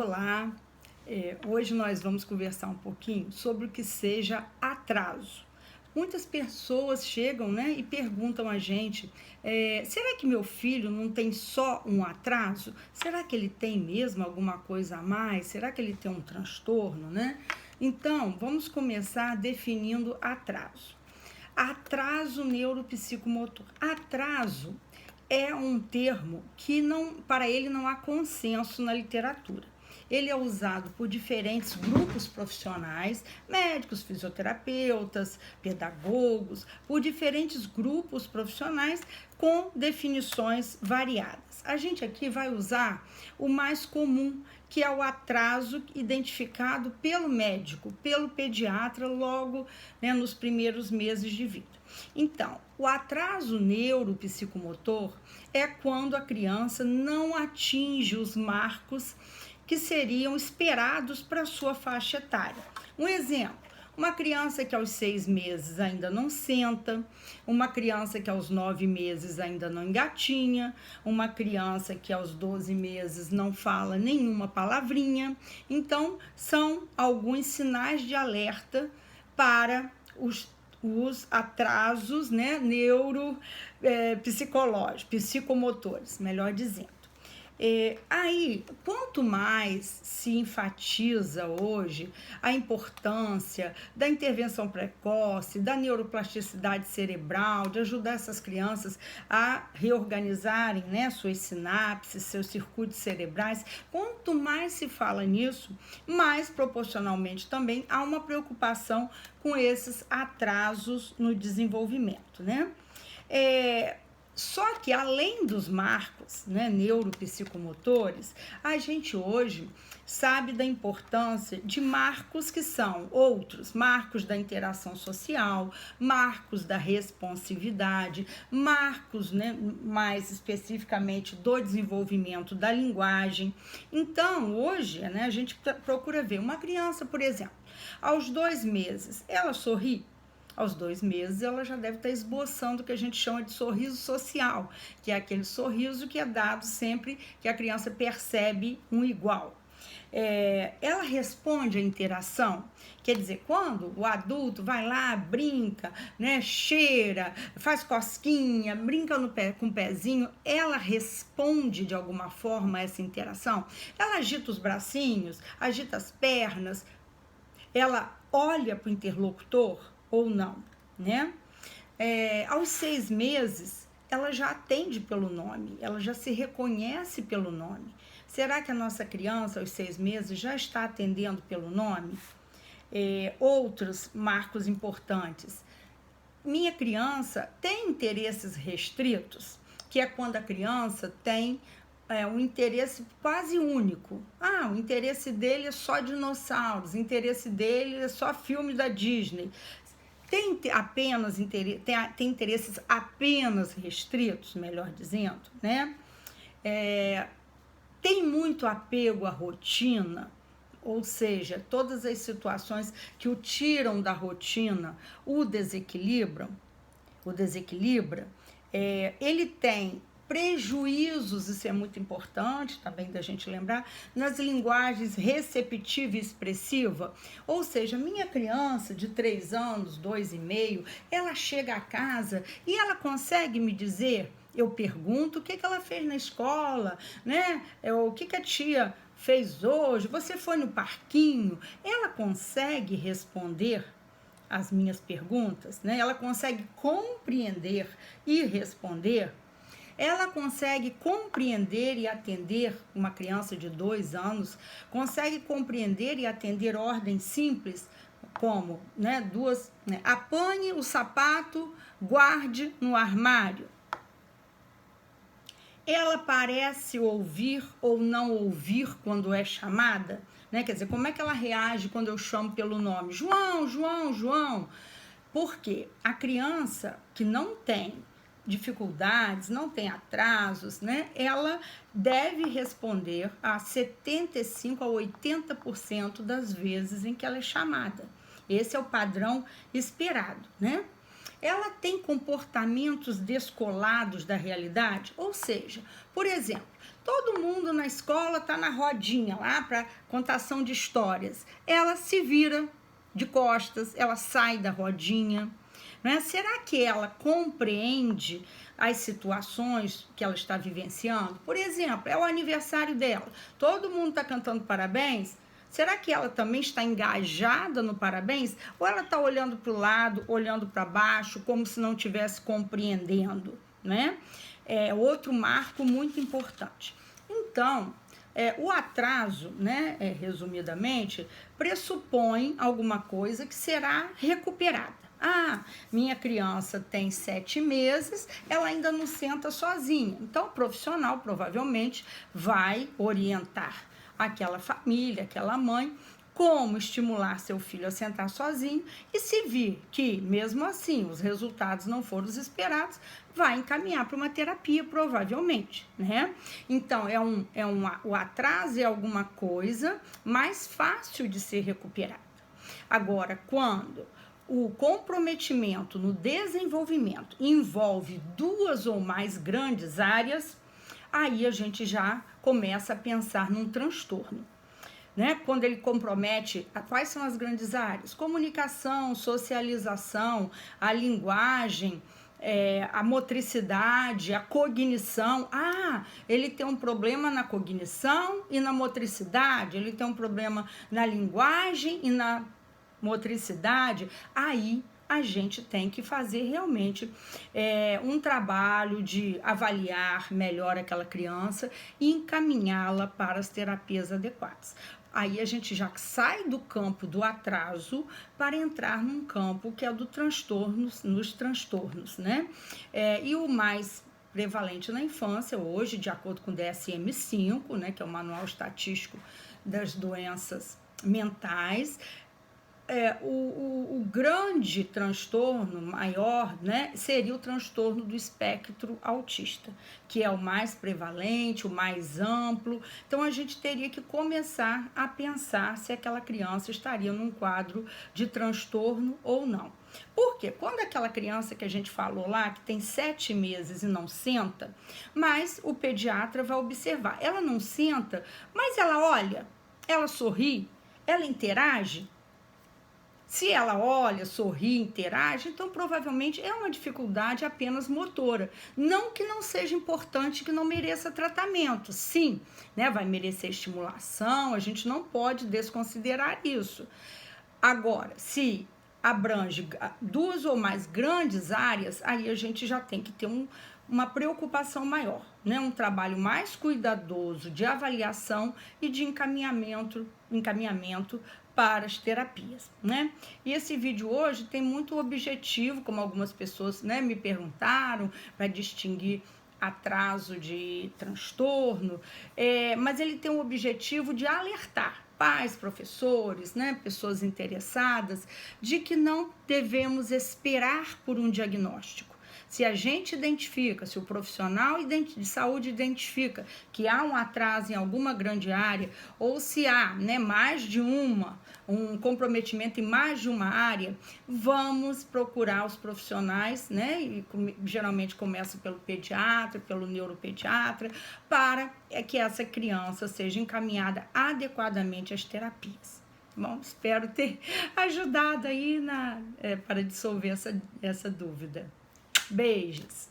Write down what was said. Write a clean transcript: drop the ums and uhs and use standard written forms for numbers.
Olá, hoje nós vamos conversar um pouquinho sobre o que seja atraso. Muitas pessoas chegam, né, e perguntam a gente, será que meu filho não tem só um atraso? Será que ele tem mesmo alguma coisa a mais? Será que ele tem um transtorno, né? Então, vamos começar definindo atraso. Atraso neuropsicomotor. Atraso é um termo que para ele não há consenso na literatura. Ele é usado por diferentes grupos profissionais, médicos, fisioterapeutas, pedagogos, por diferentes grupos profissionais com definições variadas. A gente aqui vai usar o mais comum, que é o atraso identificado pelo médico, pelo pediatra, logo, né, nos primeiros meses de vida. Então, o atraso neuropsicomotor é quando a criança não atinge os marcos que seriam esperados para a sua faixa etária. Um exemplo: uma criança que aos 6 meses ainda não senta, uma criança que aos 9 meses ainda não engatinha, uma criança que aos 12 meses não fala nenhuma palavrinha. Então, são alguns sinais de alerta para os atrasos, né, psicomotores, melhor dizendo. Aí, quanto mais se enfatiza hoje a importância da intervenção precoce, da neuroplasticidade cerebral, de ajudar essas crianças a reorganizarem, né, suas sinapses, seus circuitos cerebrais, quanto mais se fala nisso, mais proporcionalmente também há uma preocupação com esses atrasos no desenvolvimento, né? Só que além dos marcos, né, neuropsicomotores, a gente hoje sabe da importância de marcos que são outros, marcos da interação social, marcos da responsividade, marcos, né, mais especificamente do desenvolvimento da linguagem. Então, hoje, né, a gente procura ver uma criança, por exemplo, aos 2 meses, ela sorri? Aos 2 meses, ela já deve estar esboçando o que a gente chama de sorriso social, que é aquele sorriso que é dado sempre que a criança percebe um igual. Ela responde à interação, quer dizer, quando o adulto vai lá, brinca, né, cheira, faz cosquinha, brinca com o pezinho, ela responde de alguma forma a essa interação? Ela agita os bracinhos, agita as pernas, ela olha para o interlocutor ou não, né? Aos 6 meses, ela já atende pelo nome, ela já se reconhece pelo nome. Será que a nossa criança, aos 6 meses, já está atendendo pelo nome? Outros marcos importantes. Minha criança tem interesses restritos, que é quando a criança tem um interesse quase único. O interesse dele é só dinossauros, o interesse dele é só filme da Disney. Tem interesses apenas restritos, melhor dizendo, né? Tem muito apego à rotina, ou seja, todas as situações que o tiram da rotina o desequilibra, ele tem prejuízos, isso é muito importante também da gente lembrar, nas linguagens receptiva e expressiva. Ou seja, minha criança de 3 anos, 2,5, ela chega a casa e ela consegue me dizer, eu pergunto o que ela fez na escola, né? O que a tia fez hoje, você foi no parquinho? Ela consegue responder as minhas perguntas, né? Ela consegue compreender e responder. Ela consegue compreender e atender uma criança de 2 anos, consegue compreender e atender ordens simples, como, né, apanhe o sapato, guarde no armário. Ela parece ouvir ou não ouvir quando é chamada, né? Quer dizer, como é que ela reage quando eu chamo pelo nome? João, João, João. Porque a criança que não tem dificuldades, não tem atrasos, né? Ela deve responder a 75% a 80% das vezes em que ela é chamada. Esse é o padrão esperado, né? ela tem comportamentos descolados da realidade? Ou seja, por exemplo, todo mundo na escola está na rodinha lá para contação de histórias. Ela se vira de costas, ela sai da rodinha. Né? Será que ela compreende as situações que ela está vivenciando? Por exemplo, é o aniversário dela, todo mundo está cantando parabéns. Será que ela também está engajada no parabéns? Ou ela está olhando para o lado, olhando para baixo, como se não estivesse compreendendo? Né? É outro marco muito importante. Então, o atraso, né, resumidamente, pressupõe alguma coisa que será recuperada. Ah, minha criança tem 7 meses, ela ainda não senta sozinha. Então, o profissional provavelmente vai orientar aquela família, aquela mãe, como estimular seu filho a sentar sozinho, e se vir que, mesmo assim, os resultados não foram os esperados, vai encaminhar para uma terapia, provavelmente, né? Então, o atraso é alguma coisa mais fácil de ser recuperada. Agora, quando o comprometimento no desenvolvimento envolve 2 ou mais grandes áreas, aí a gente já começa a pensar num transtorno. Né? Quando ele compromete, quais são as grandes áreas? Comunicação, socialização, a linguagem, a motricidade, a cognição. Ah, ele tem um problema na cognição e na motricidade, ele tem um problema na linguagem e na motricidade. Aí a gente tem que fazer realmente um trabalho de avaliar melhor aquela criança e encaminhá-la para as terapias adequadas. Aí a gente já sai do campo do atraso para entrar num campo que é do transtornos, nos transtornos, né? E o mais prevalente na infância, hoje, de acordo com o DSM-5, né, que é o Manual Estatístico das Doenças Mentais, o grande transtorno maior, né, seria o transtorno do espectro autista, que é o mais prevalente, o mais amplo. Então, a gente teria que começar a pensar se aquela criança estaria num quadro de transtorno ou não. Porque quando aquela criança que a gente falou lá, que tem 7 meses e não senta, mas o pediatra vai observar, ela não senta, mas ela olha, ela sorri, ela interage. Se ela olha, sorri, interage, então provavelmente é uma dificuldade apenas motora. Não que não seja importante, que não mereça tratamento. Sim, né, vai merecer estimulação, a gente não pode desconsiderar isso. Agora, se abrange 2 ou mais grandes áreas, aí a gente já tem que ter uma preocupação maior, né? Um trabalho mais cuidadoso de avaliação e de encaminhamento para as terapias, né? E esse vídeo hoje tem muito objetivo, como algumas pessoas, né, me perguntaram, para distinguir atraso de transtorno, mas ele tem o objetivo de alertar pais, professores, né, pessoas interessadas, de que não devemos esperar por um diagnóstico. Se a gente identifica, se o profissional de saúde identifica que há um atraso em alguma grande área, ou se há, né, mais de um comprometimento em mais de uma área, vamos procurar os profissionais, né, e geralmente começa pelo pediatra, pelo neuropediatra, para que essa criança seja encaminhada adequadamente às terapias. Bom, espero ter ajudado aí para dissolver essa dúvida. Beijos!